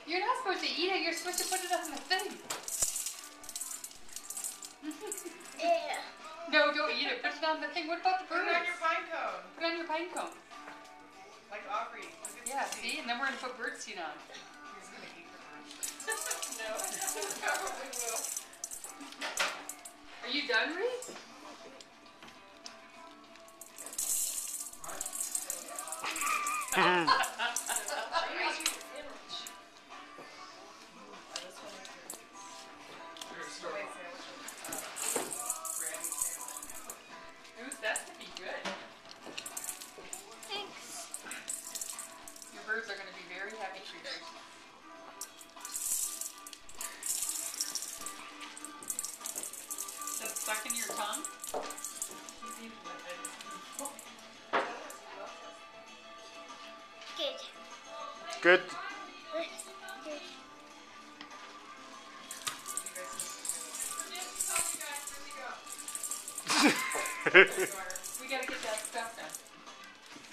You're not supposed to eat it. You're supposed to put it on the thing. Yeah. No, don't eat it. Put it on the thing. What about the birds? Put it on your pine cone. Put it on your pine cone. Like Aubrey. Yeah, see? And then we're going to put birdseed on. He's going to eat the birds. No, he probably will. Are you done, Reid? That's going to be good. Thanks. Your birds are going to be very happy creatures. That's stuck in your tongue? Good. Good. We gotta get that stuff done.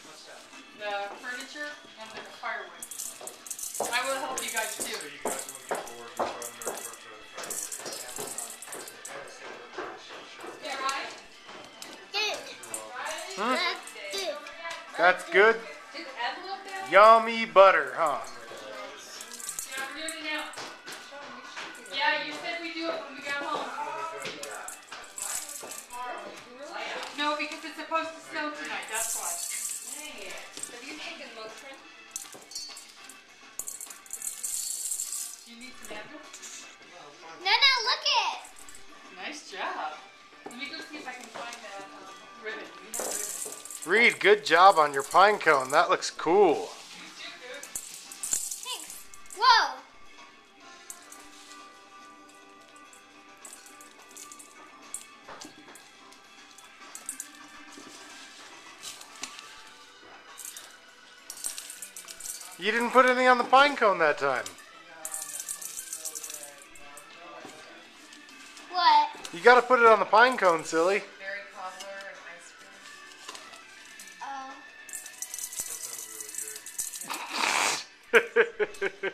What stuff? The furniture and the firewood. I will help you guys too. So you guys want to get bored and try to nerd for Yeah, right? Good. Huh? That's good. That's good. Just add a little bit. Yummy butter, huh? Yeah, we're doing it now. Yeah, you said we do it when we got home. No, because it's supposed to snow tonight, that's why. Dang it. Have you taken Motrin? You need some napkins? No, look it. Nice job. Let me go see if I can find that ribbon. We have ribbon. Reid, good job on your pine cone. That looks cool. You too, dude. Thanks. Whoa. You didn't put anything on the pine cone that time. What? You gotta put it on the pine cone, silly. Berry cobbler and ice cream. Oh. That sounds really good.